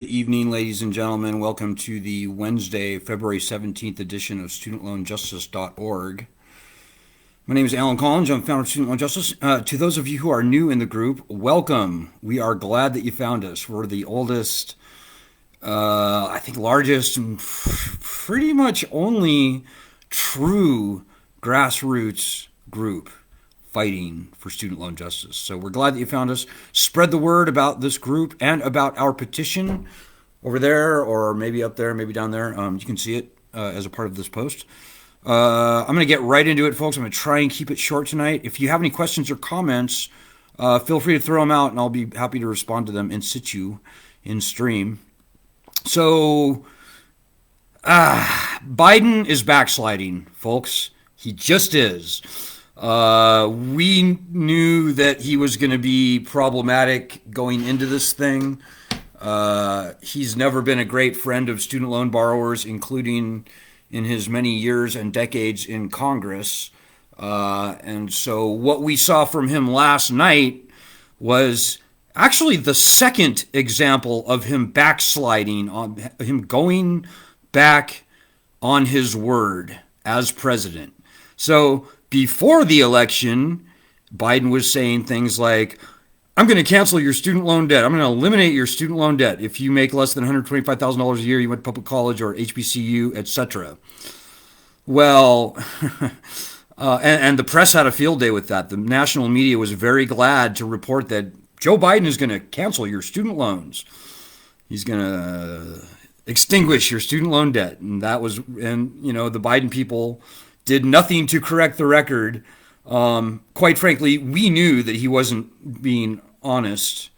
Evening, ladies and gentlemen. Welcome to the Wednesday, February 17th edition of StudentLoanJustice.org. My name is Alan Collins. I'm founder of Student Loan Justice. To those of you who are new in the group, welcome. We are glad that you found us. We're the oldest, largest, and pretty much only true grassroots group fighting for student loan justice. So we're glad that you found us. Spread the word about this group and about our petition over there, or maybe up there, maybe down there. You can see it as a part of this post. I'm going to get right into it, folks. I'm going to try and keep it short tonight. If you have any questions or comments, feel free to throw them out, and I'll be happy to respond to them in situ, in stream. So, Biden is backsliding, folks. He just is. We knew that he was going to be problematic going into this thing. He's never been a great friend of student loan borrowers, including in his many years and decades in Congress. And so what we saw from him last night was actually the second example of him backsliding, on him going back on his word as president. So before the election, Biden was saying things like, I'm going to cancel your student loan debt. I'm going to eliminate your student loan debt. If you make less than $125,000 a year, you went to public college or HBCU, etc. Well, and the press had a field day with that. The national media was very glad to report that Joe Biden is going to cancel your student loans. He's going to extinguish your student loan debt. And the Biden people did nothing to correct the record. Quite frankly, we knew that he wasn't being honest.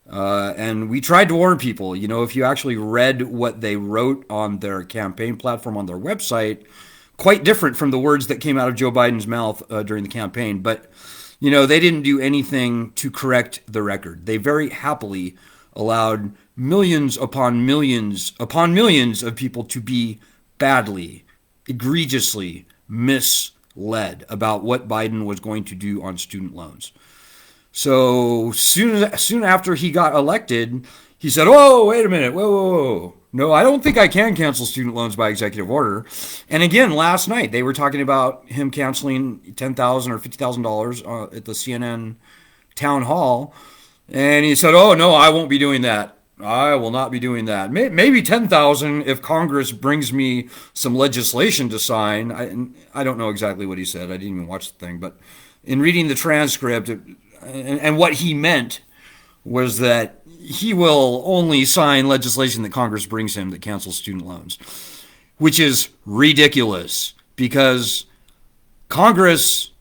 And we tried to warn people. You know, if you actually read what they wrote on their campaign platform on their website, quite different from the words that came out of Joe Biden's mouth during the campaign. But, you know, they didn't do anything to correct the record. They very happily allowed millions upon millions of people to be badly, egregiously misled about what Biden was going to do on student loans. So soon after he got elected, he said, "Oh, wait a minute, whoa. No, I don't think I can cancel student loans by executive order." And again, last night they were talking about him canceling $10,000 or $50,000 at the CNN town hall, and he said, "Oh no, I won't be doing that. I will not be doing that. Maybe 10,000 if Congress brings me some legislation to sign." I don't know exactly what he said. I didn't even watch the thing. But in reading the transcript, and what he meant was that he will only sign legislation that Congress brings him that cancels student loans, which is ridiculous, because Congress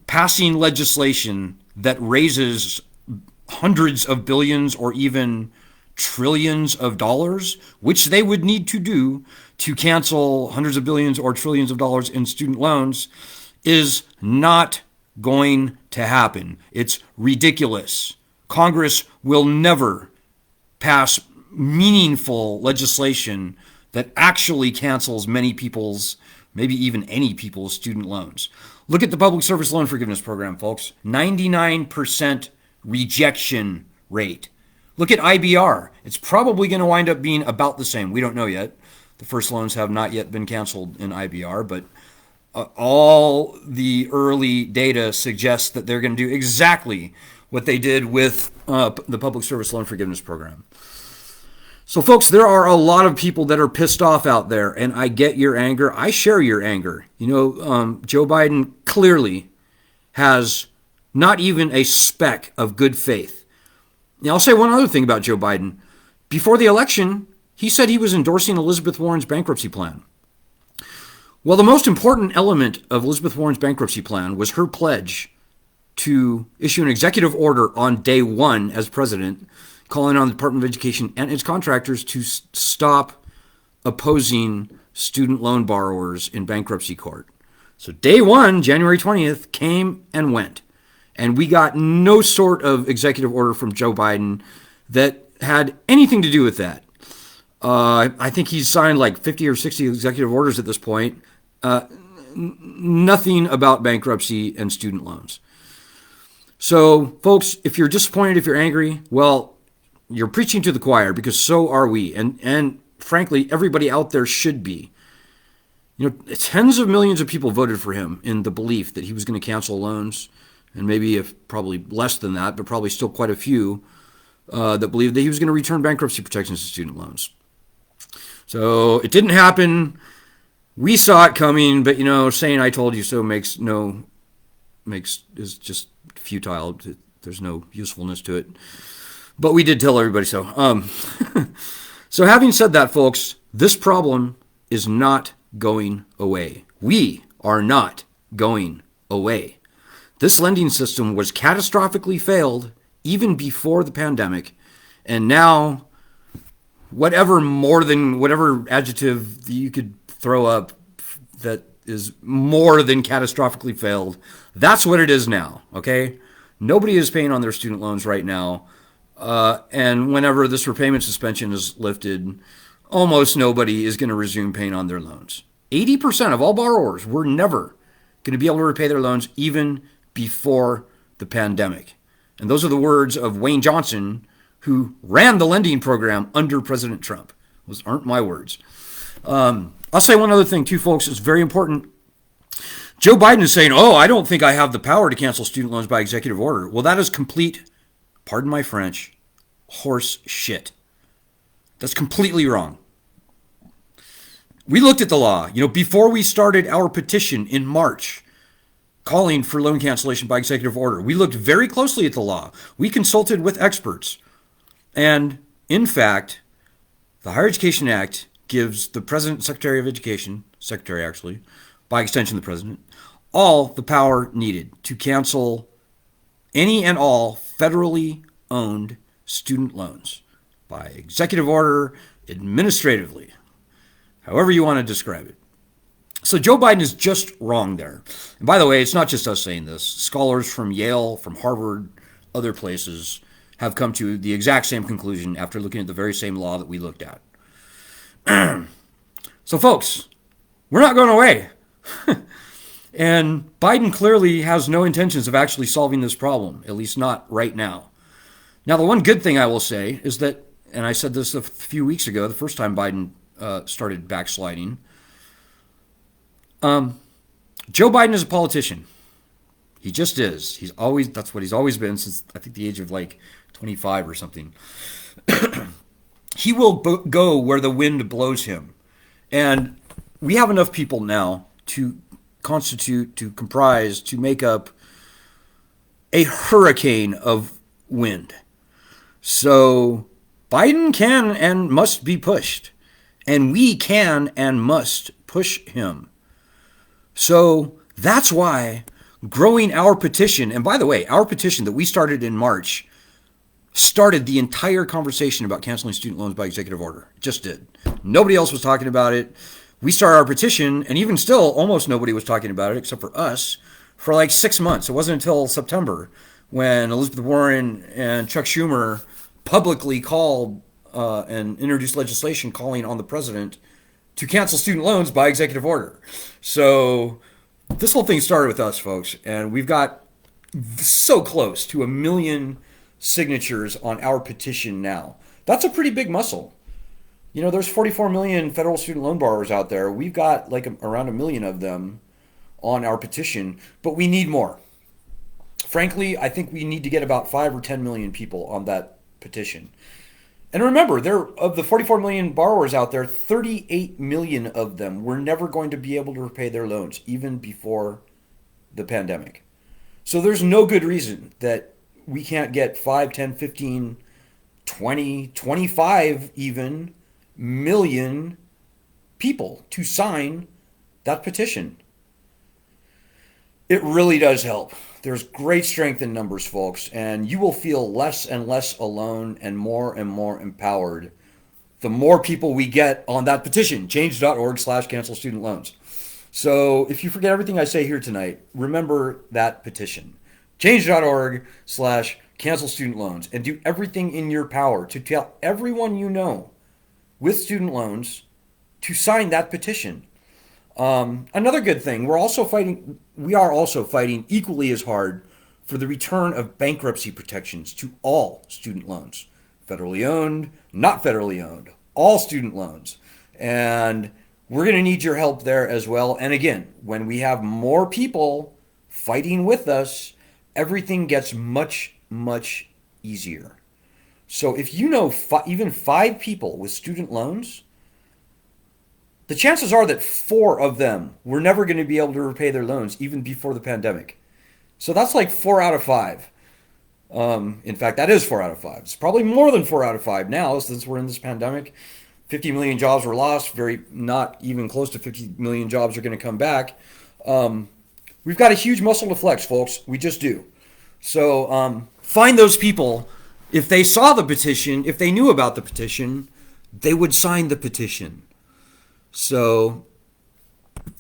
passing legislation that raises hundreds of billions or even trillions of dollars, which they would need to do to cancel hundreds of billions or trillions of dollars in student loans, is not going to happen. It's ridiculous. Congress will never pass meaningful legislation that actually cancels many people's, maybe even any people's, student loans. Look at the Public Service Loan Forgiveness Program, folks. 99% rejection rate. Look at IBR. It's probably going to wind up being about the same. We don't know yet. The first loans have not yet been canceled in IBR, but all the early data suggests that they're going to do exactly what they did with the Public Service Loan Forgiveness Program. So, folks, there are a lot of people that are pissed off out there, and I get your anger. I share your anger. You know, Joe Biden clearly has not even a speck of good faith. Now, I'll say one other thing about Joe Biden. Before the election, he said he was endorsing Elizabeth Warren's bankruptcy plan. Well, the most important element of Elizabeth Warren's bankruptcy plan was her pledge to issue an executive order on day one as president, calling on the Department of Education and its contractors to stop opposing student loan borrowers in bankruptcy court. So day one, January 20th, came and went. And we got no sort of executive order from Joe Biden that had anything to do with that. I think he's signed like 50 or 60 executive orders at this point. Nothing about bankruptcy and student loans. So, folks, if you're disappointed, if you're angry, well, You're preaching to the choir, because so are we. And frankly, everybody out there should be. Tens of millions of people voted for him in the belief that he was going to cancel loans, and maybe if probably less than that, but probably still quite a few that believed that he was going to return bankruptcy protections to student loans. So it didn't happen. We saw it coming, but saying "I told you so" is just futile. There's no usefulness to it. But we did tell everybody so. So having said that, folks, this problem is not going away. We are not going away. This lending system was catastrophically failed even before the pandemic, and now whatever adjective you could throw up that is more than catastrophically failed, that's what it is now, okay? Nobody is paying on their student loans right now, and whenever this repayment suspension is lifted, almost nobody is going to resume paying on their loans. 80% of all borrowers were never going to be able to repay their loans even before the pandemic. And those are the words of Wayne Johnson, who ran the lending program under President Trump. Those aren't my words. I'll say one other thing too, folks. It's very important. Joe Biden is saying, I don't think I have the power to cancel student loans by executive order. Well, that is complete, pardon my French, horse shit. That's completely wrong. We looked at the law, before we started our petition in March, calling for loan cancellation by executive order. We looked very closely at the law. We consulted with experts. And in fact, the Higher Education Act gives the President, Secretary of Education, Secretary actually, by extension the President, all the power needed to cancel any and all federally owned student loans by executive order, administratively, however you want to describe it. So Joe Biden is just wrong there. And by the way, it's not just us saying this. Scholars from Yale, from Harvard, other places have come to the exact same conclusion after looking at the very same law that we looked at. So folks, we're not going away. And Biden clearly has no intentions of actually solving this problem, at least not right now. Now, the one good thing I will say is that, and I said this a few weeks ago, the first time Biden started backsliding, Joe Biden is a politician. He just is. That's what he's always been since, I think, the age of 25 or something. He will go where the wind blows him. And we have enough people now to comprise, to make up a hurricane of wind. So Biden can and must be pushed. And we can and must push him. So that's why growing our petition, and by the way, our petition that we started in March started the entire conversation about canceling student loans by executive order. It just did. Nobody else was talking about it. We started our petition, and even still, almost nobody was talking about it except for us for 6 months. It wasn't until September when Elizabeth Warren and Chuck Schumer publicly called and introduced legislation calling on the president to cancel student loans by executive order. So this whole thing started with us, folks, and we've got so close to 1 million signatures on our petition now. That's a pretty big muscle. There's 44 million federal student loan borrowers out there. We've got around 1 million of them on our petition, but we need more. Frankly, I think we need to get about 5 or 10 million people on that petition. And remember, of the 44 million borrowers out there, 38 million of them were never going to be able to repay their loans, even before the pandemic. So there's no good reason that we can't get 5, 10, 15, 20, 25 even million people to sign that petition. It really does help. There's great strength in numbers, folks, and you will feel less and less alone and more empowered the more people we get on that petition, change.org/cancel student loans. So if you forget everything I say here tonight, remember that petition, change.org/cancel student loans, and do everything in your power to tell everyone you know with student loans to sign that petition. Another good thing, we are also fighting equally as hard for the return of bankruptcy protections to all student loans, federally owned, not federally owned, all student loans. And we're going to need your help there as well. And again, when we have more people fighting with us, everything gets much, much easier. So if you know even 5 people with student loans, the chances are that 4 of them were never going to be able to repay their loans even before the pandemic. So that's like 4 out of 5. In fact, that is 4 out of 5. It's probably more than 4 out of 5 now since we're in this pandemic. 50 million jobs were lost. Not even close to 50 million jobs are going to come back. We've got a huge muscle to flex, folks. We just do. So find those people. If they saw the petition, if they knew about the petition, they would sign the petition. So,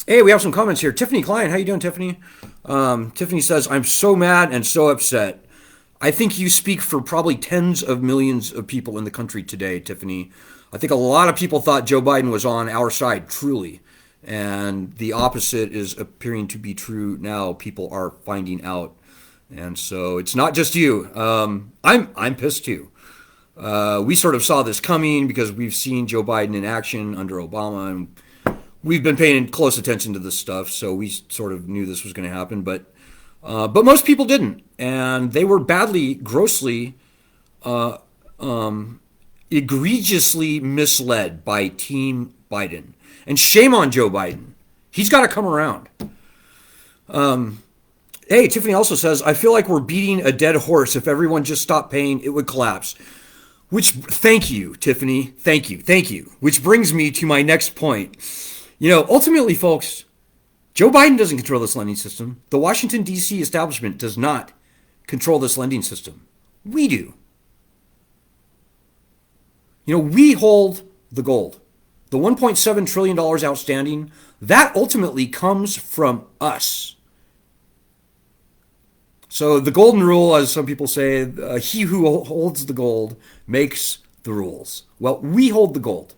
hey, we have some comments here. Tiffany Klein, how you doing, Tiffany? Tiffany says, I'm so mad and so upset. I think you speak for probably tens of millions of people in the country today, Tiffany. I think a lot of people thought Joe Biden was on our side, truly. And the opposite is appearing to be true now. People are finding out. And so it's not just you. I'm pissed too. We sort of saw this coming because we've seen Joe Biden in action under Obama, and we've been paying close attention to this stuff, so we sort of knew this was going to happen. But most people didn't, and they were badly, grossly, egregiously misled by Team Biden. And shame on Joe Biden. He's got to come around. Hey, Tiffany also says, I feel like we're beating a dead horse. If everyone just stopped paying, it would collapse. Which, thank you, Tiffany. Thank you. Which brings me to my next point. Ultimately, folks, Joe Biden doesn't control this lending system. The Washington, D.C. establishment does not control this lending system. We do. We hold the gold. The $1.7 trillion outstanding, that ultimately comes from us. So the golden rule, as some people say, he who holds the gold makes the rules. Well, we hold the gold.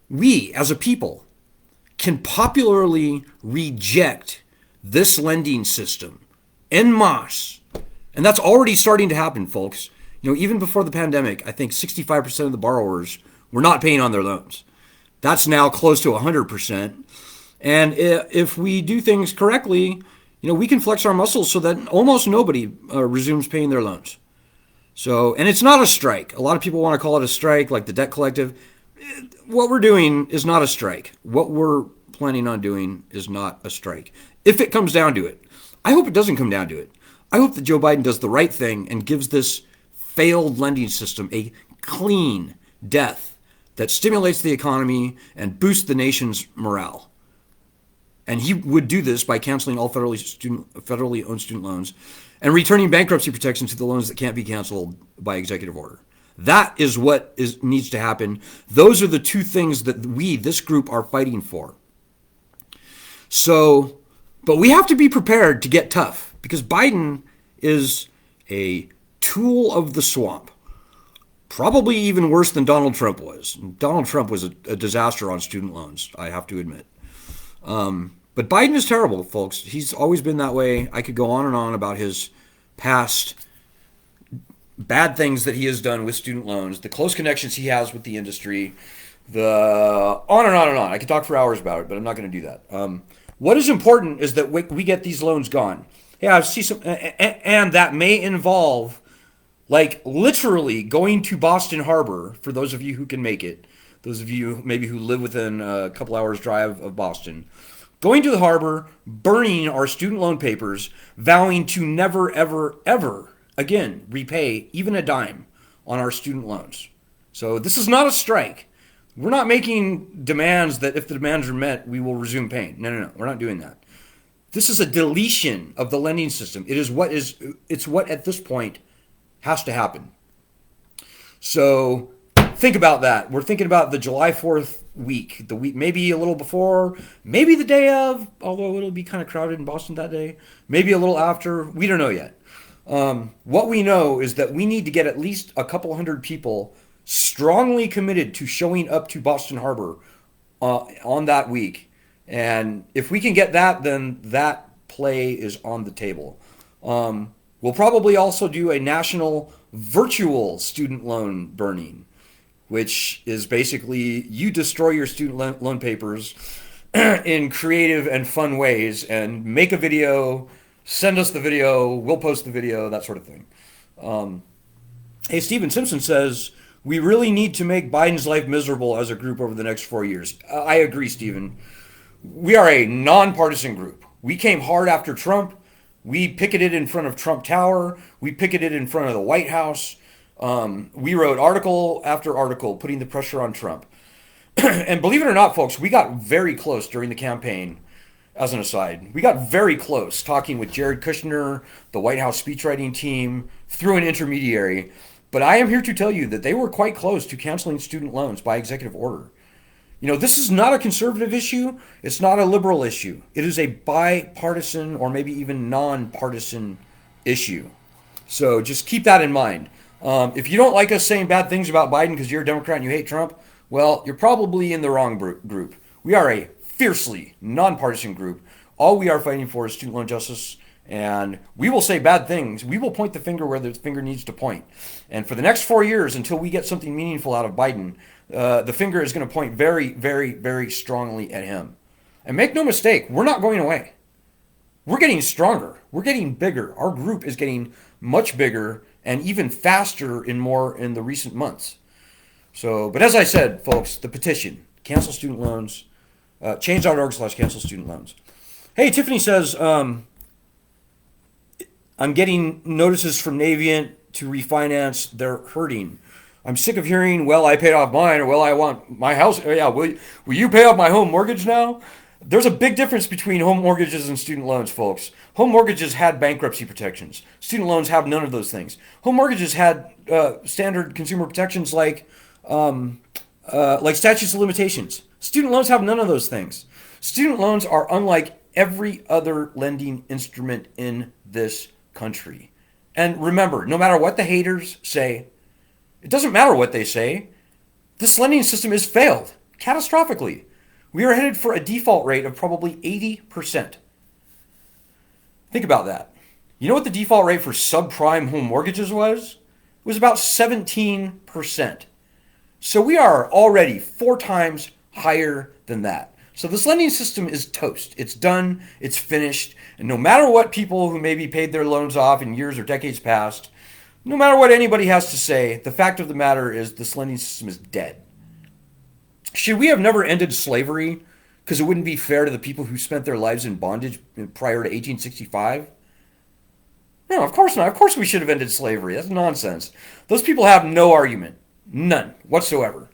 We, as a people, can popularly reject this lending system en masse. And that's already starting to happen, folks. Even before the pandemic, I think 65% of the borrowers were not paying on their loans. That's now close to 100%. And if we do things correctly, we can flex our muscles so that almost nobody resumes paying their loans. So, and it's not a strike. A lot of people want to call it a strike, like the debt collective. What we're doing is not a strike. What we're planning on doing is not a strike. If it comes down to it. I hope it doesn't come down to it. I hope that Joe Biden does the right thing and gives this failed lending system a clean death that stimulates the economy and boosts the nation's morale. And he would do this by canceling all federally owned student loans and returning bankruptcy protection to the loans that can't be canceled by executive order. That is what needs to happen. Those are the 2 things that we, this group, are fighting for. So, but we have to be prepared to get tough because Biden is a tool of the swamp. Probably even worse than Donald Trump was. Donald Trump was a disaster on student loans, I have to admit. But Biden is terrible, folks. He's always been that way. I could go on and on about his past bad things that he has done with student loans, the close connections he has with the industry, the on and on and on. I could talk for hours about it, but I'm not going to do that. What is important is that we get these loans gone. Yeah, I see some, and that may involve, like, literally going to Boston Harbor, for those of you who can make it, those of you maybe who live within a couple hours drive of Boston, going to the harbor, burning our student loan papers, vowing to never, ever, ever again repay even a dime on our student loans. So this is not a strike. We're not making demands that if the demands are met, we will resume paying. No. We're not doing that. This is a deletion of the lending system. It's what at this point has to happen. So think about that. We're thinking about the July 4th week, the week, maybe a little before, maybe the day of, although it'll be kind of crowded in Boston that day, maybe a little after. We don't know yet. What we know is that we need to get at least a couple hundred people strongly committed to showing up to Boston Harbor on that week. And if we can get that, then that play is on the table. We'll probably also do a national virtual student loan burning, which is basically you destroy your student loan papers in creative and fun ways and make a video, send us the video, we'll post the video, that sort of thing. Hey, Steven Simpson says, we really need to make Biden's life miserable as a group over the next 4 years. I agree, Steven. We are a nonpartisan group. We came hard after Trump. We picketed in front of Trump Tower. We picketed in front of the White House. We wrote article after article putting the pressure on Trump. And believe it or not, folks, we got very close during the campaign, as an aside. We got very close talking with Jared Kushner, the White House speechwriting team, through an intermediary. But I am here to tell you that they were quite close to canceling student loans by executive order. You know, this is not a conservative issue. It's not a liberal issue. It is a bipartisan or maybe even non-partisan issue. So just keep that in mind. If you don't like us saying bad things about Biden because you're a Democrat and you hate Trump, well, you're probably in the wrong group. We are a fiercely nonpartisan group. All we are fighting for is student loan justice, and we will say bad things. We will point the finger where the finger needs to point. And for the next 4 years, until we get something meaningful out of Biden, the finger is going to point very, very, very strongly at him. And make no mistake, we're not going away. We're getting stronger. We're getting bigger. Our group is getting much bigger and even faster in the recent months. So, but as I said, folks, the petition, cancel student loans, change.org/cancel student loans. Hey, Tiffany says, I'm getting notices from Navient to refinance. They're hurting. I'm sick of hearing, well, I paid off mine, or well, I want my house. Yeah, will you pay off my home mortgage now? There's a big difference between home mortgages and student loans, folks. Home mortgages had bankruptcy protections. Student loans have none of those things. Home mortgages had standard consumer protections like statutes of limitations. Student loans have none of those things. Student loans are unlike every other lending instrument in this country. And remember, no matter what the haters say, it doesn't matter what they say, this lending system has failed catastrophically. We are headed for a default rate of probably 80%. Think about that. You know what the default rate for subprime home mortgages was? It was about 17%. So we are already 4 times higher than that. So this lending system is toast. It's done. It's finished. And no matter what people who maybe paid their loans off in years or decades past, no matter what anybody has to say, the fact of the matter is this lending system is dead. Should we have never ended slavery because it wouldn't be fair to the people who spent their lives in bondage prior to 1865? No, of course not. Of course we should have ended slavery. That's nonsense. Those people have no argument. None whatsoever.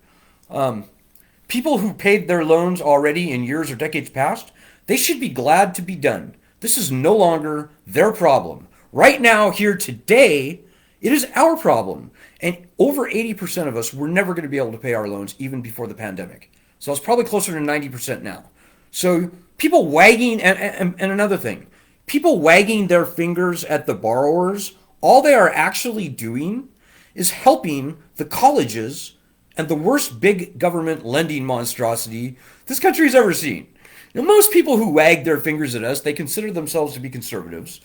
People who paid their loans already in years or decades past, they should be glad to be done. This is no longer their problem. Right now, here today, it is our problem. And over 80% of us were never going to be able to pay our loans even before the pandemic. So it's probably closer to 90% now. So people wagging, and another thing, people wagging their fingers at the borrowers, all they are actually doing is helping the colleges and the worst big government lending monstrosity this country's ever seen. You know, most people who wag their fingers at us, they consider themselves to be conservatives.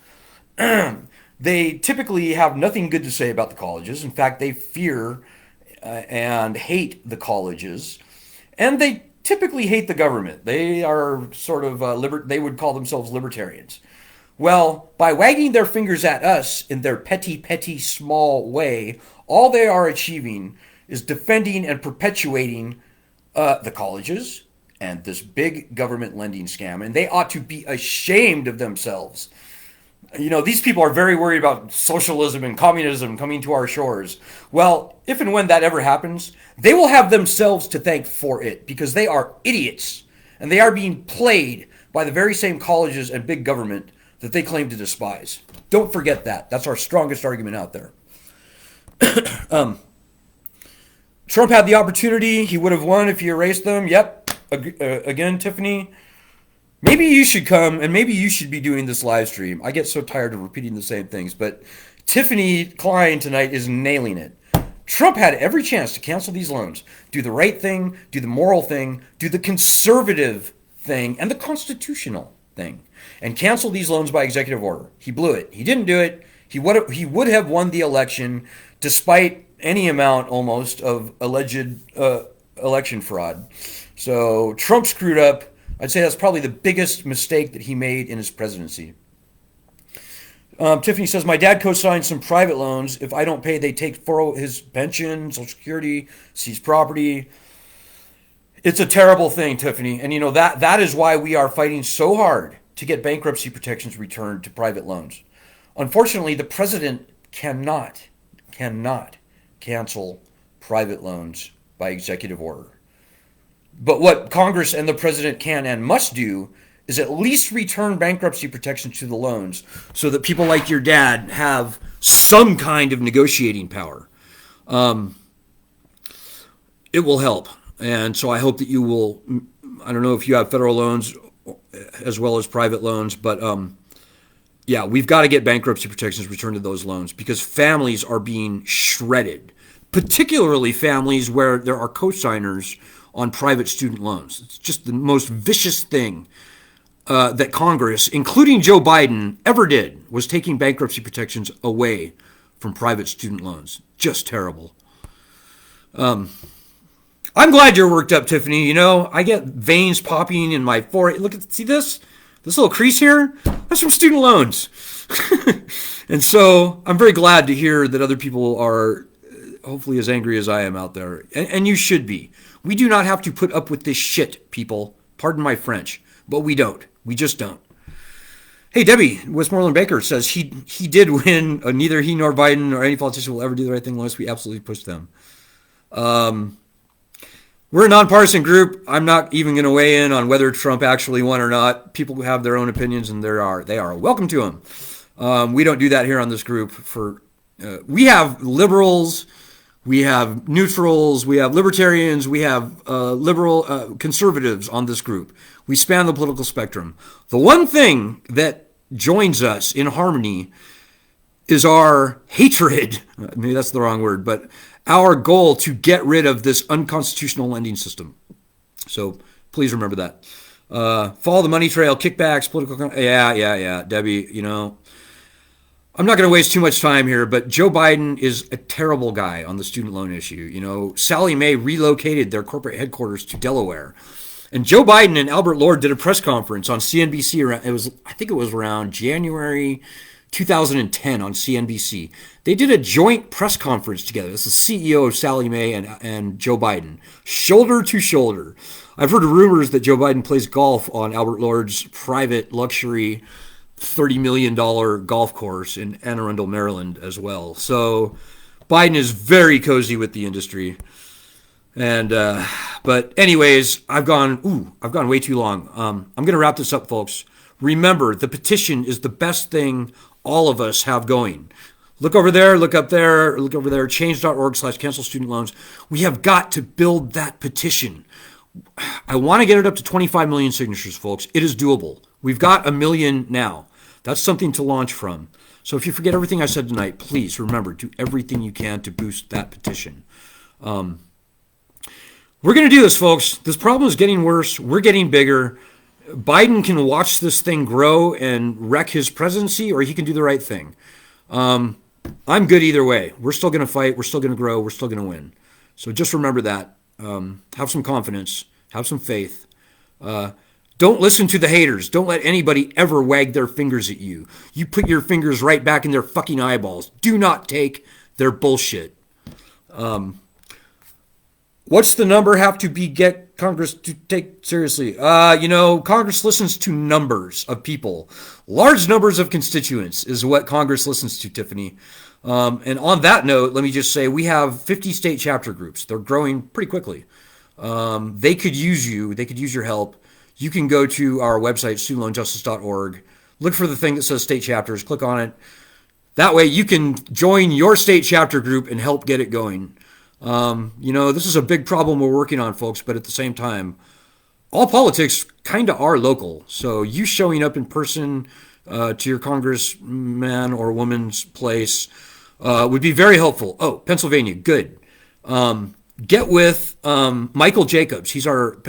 They typically have nothing good to say about the colleges. In fact, they fear and hate the colleges. And they typically hate the government. They are sort of, they would call themselves libertarians. Well, by wagging their fingers at us in their petty, small way, all they are achieving is defending and perpetuating the colleges and this big government lending scam. And they ought to be ashamed of themselves. You know, these people are very worried about socialism and communism coming to our shores. Well, if and when that ever happens, they will have themselves to thank for it because they are idiots. And they are being played by the very same colleges and big government that they claim to despise. Don't forget that. That's our strongest argument out there. Trump had the opportunity. He would have won if he erased them. Yep. Again, Tiffany, maybe you should come and maybe you should be doing this live stream. I get so tired of repeating the same things, but Tiffany Klein tonight is nailing it. Trump had every chance to cancel these loans, do the right thing, do the moral thing, do the conservative thing, and the constitutional thing, and cancel these loans by executive order. He blew it. He didn't do it. He would have won the election despite any amount almost of alleged election fraud. So Trump screwed up. I'd say that's probably the biggest mistake that he made in his presidency. Tiffany says, my dad co-signed some private loans. If I don't pay, they take his pension, Social Security, seize property. It's a terrible thing, Tiffany. And that is why we are fighting so hard to get bankruptcy protections returned to private loans. Unfortunately, the president cannot cancel private loans by executive order. But what Congress and the president can and must do is at least return bankruptcy protection to the loans so that people like your dad have some kind of negotiating power. It will help. And so I hope that you will, I don't know if you have federal loans as well as private loans, but yeah, we've got to get bankruptcy protections returned to those loans because families are being shredded, particularly families where there are co-signers on private student loans. It's just the most vicious thing that Congress, including Joe Biden, ever did, was taking bankruptcy protections away from private student loans. Just terrible. I'm glad you're worked up, Tiffany. I get veins popping in my forehead. See this little crease here? That's from student loans. And so I'm very glad to hear that other people are hopefully as angry as I am out there. And you should be. We do not have to put up with this shit, people. Pardon my French, but we don't. We just don't. Hey, Debbie, Westmoreland Baker says he did win. Neither he nor Biden or any politician will ever do the right thing unless we absolutely push them. We're a nonpartisan group. I'm not even going to weigh in on whether Trump actually won or not. People who have their own opinions, and they are welcome to them. We don't do that here on this group. We have liberals, we have neutrals, we have libertarians, we have liberal conservatives on this group. We span the political spectrum. The one thing that joins us in harmony is our hatred. Maybe that's the wrong word, but our goal to get rid of this unconstitutional lending system. So please remember that. Follow the money trail, kickbacks, political. Yeah. Debbie, I'm not going to waste too much time here, but Joe Biden is a terrible guy on the student loan issue. Sallie Mae relocated their corporate headquarters to Delaware. And Joe Biden and Albert Lord did a press conference on CNBC. I think it was around January 2010 on CNBC. They did a joint press conference together. This is the CEO of Sallie Mae and Joe Biden, shoulder to shoulder. I've heard rumors that Joe Biden plays golf on Albert Lord's private luxury $30 million golf course in Anne Arundel, Maryland as well. So Biden is very cozy with the industry. And but anyways, I've gone way too long. I'm going to wrap this up, folks. Remember, the petition is the best thing all of us have going. Look over there, look up there, look over there, change.org/cancel student loans. We have got to build that petition. I want to get it up to 25 million signatures, folks. It is doable. We've got 1 million now. That's something to launch from. So if you forget everything I said tonight, please remember, do everything you can to boost that petition. We're going to do this, folks. This problem is getting worse. We're getting bigger. Biden can watch this thing grow and wreck his presidency, or he can do the right thing. I'm good either way. We're still going to fight. We're still going to grow. We're still going to win. So just remember that. Have some confidence. Have some faith. Don't listen to the haters. Don't let anybody ever wag their fingers at you. You put your fingers right back in their fucking eyeballs. Do not take their bullshit. What's the number have to be get Congress to take seriously? Congress listens to numbers of people. Large numbers of constituents is what Congress listens to, Tiffany. And on that note, let me just say we have 50 state chapter groups. They're growing pretty quickly. They could use you. They could use your help. You can go to our website, studentloanjustice.org. Look for the thing that says state chapters. Click on it. That way you can join your state chapter group and help get it going. This is a big problem we're working on, folks, but at the same time, all politics kind of are local. So you showing up in person to your congressman or woman's place would be very helpful. Oh, Pennsylvania, good. Get with Michael Jacobs.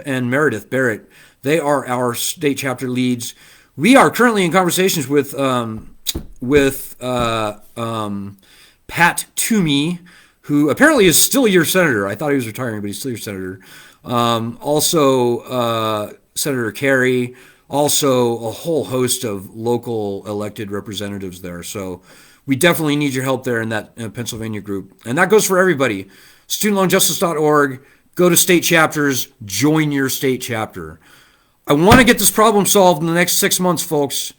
And Meredith Barrett. They are our state chapter leads. We are currently in conversations with Pat Toomey, who apparently is still your senator. I thought he was retiring, but he's still your senator. Also, Senator Kerry. Also, a whole host of local elected representatives there. So we definitely need your help there in that Pennsylvania group. And that goes for everybody. StudentLoanJustice.org. Go to state chapters. Join your state chapter. I want to get this problem solved in the next 6 months, folks.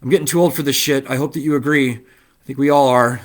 I'm getting too old for this shit. I hope that you agree. I think we all are.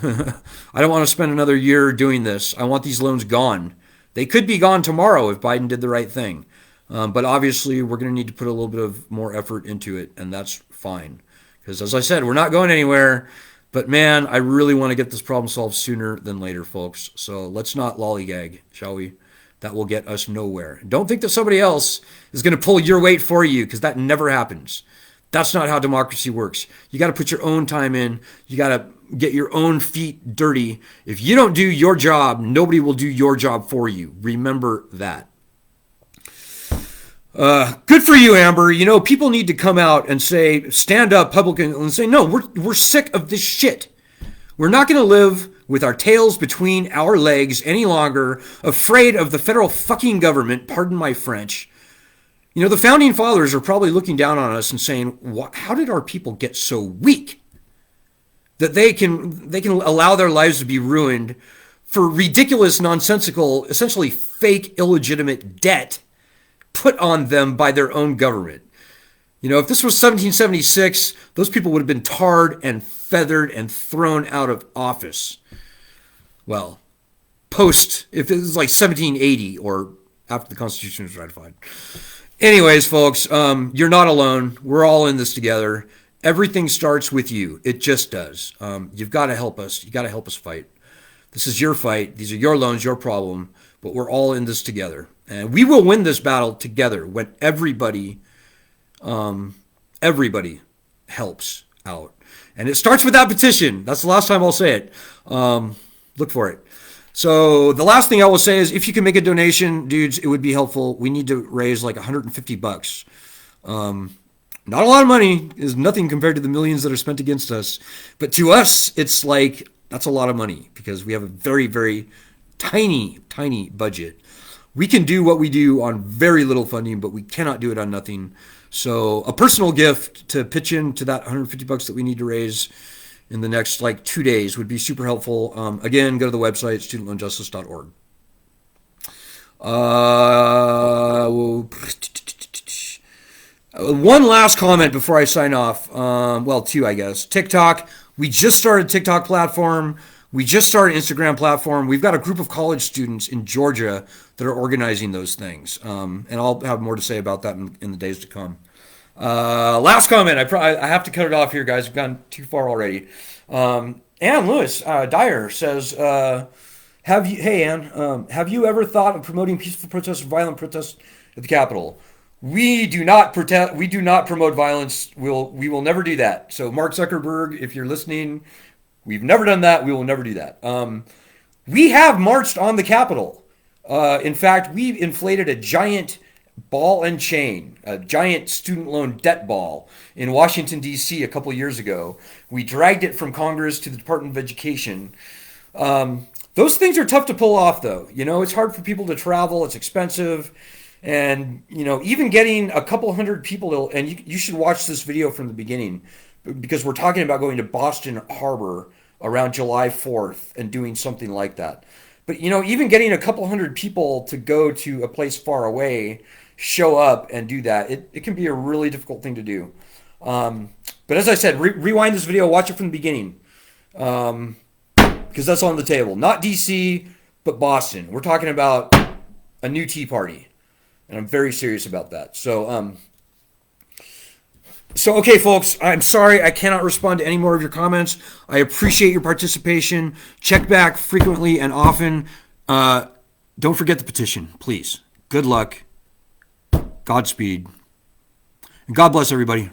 I don't want to spend another year doing this. I want these loans gone. They could be gone tomorrow if Biden did the right thing. But obviously, we're going to need to put a little bit of more effort into it, and that's fine. Because as I said, we're not going anywhere. But man, I really want to get this problem solved sooner than later, folks. So let's not lollygag, shall we? That will get us nowhere. Don't think that somebody else is going to pull your weight for you, because that never happens. That's not how democracy works. You got to put your own time in. You got to get your own feet dirty. If you don't do your job, nobody will do your job for you. Remember that. Good for you, Amber. You know, people need to come out and say, stand up publicly and say, no, we're sick of this shit. We're not going to live with our tails between our legs any longer, afraid of the federal fucking government, pardon my French. You know, the founding fathers are probably looking down on us and saying, how did our people get so weak that they can allow their lives to be ruined for ridiculous, nonsensical, essentially fake, illegitimate debt put on them by their own government? You know, if this was 1776, those people would have been tarred and feathered and thrown out of office. Well, if it was like 1780 or after the Constitution was ratified. Anyways, folks, you're not alone. We're all in this together. Everything starts with you. It just does. You've got to help us. You got to help us fight. This is your fight. These are your loans, your problem, but we're all in this together. And we will win this battle together when everybody helps out. And it starts with that petition. That's the last time I'll say it. Look for it. So the last thing I will say is, if you can make a donation, dudes, it would be helpful. We need to raise like $150. Not a lot of money, is nothing compared to the millions that are spent against us. But to us, it's like, that's a lot of money because we have a very, very tiny, tiny budget. We can do what we do on very little funding, but we cannot do it on nothing. So a personal gift to pitch in to that $150 that we need to raise in the next 2 days would be super helpful. Again, go to the website, studentloanjustice.org. One last comment before I sign off. Two, I guess. TikTok. We just started TikTok platform. We just started Instagram platform. We've got a group of college students in Georgia that are organizing those things. And I'll have more to say about that in the days to come. Last comment. I have to cut it off here, guys. We've gone too far already. Ann Lewis Dyer says, have you ever thought of promoting peaceful protests or violent protests at the Capitol? We do not promote violence. We will never do that. So Mark Zuckerberg, if you're listening, we've never done that. We will never do that. We have marched on the Capitol. In fact, we inflated a giant ball and chain, a giant student loan debt ball in Washington, D.C. a couple years ago. We dragged it from Congress to the Department of Education. Those things are tough to pull off, though. You know, it's hard for people to travel. It's expensive. And, you know, even getting a couple hundred people, and you should watch this video from the beginning, because we're talking about going to Boston Harbor around July 4th and doing something like that. But, you know, even getting a couple hundred people to go to a place far away, show up and do that, it can be a really difficult thing to do. But as I said, rewind this video, watch it from the beginning, because that's on the table. Not DC, but Boston. We're talking about a new Tea Party, and I'm very serious about that. So okay, folks, I'm sorry I cannot respond to any more of your comments. I appreciate your participation. Check back frequently and often. Don't forget the petition, please. Good luck. Godspeed. And God bless everybody.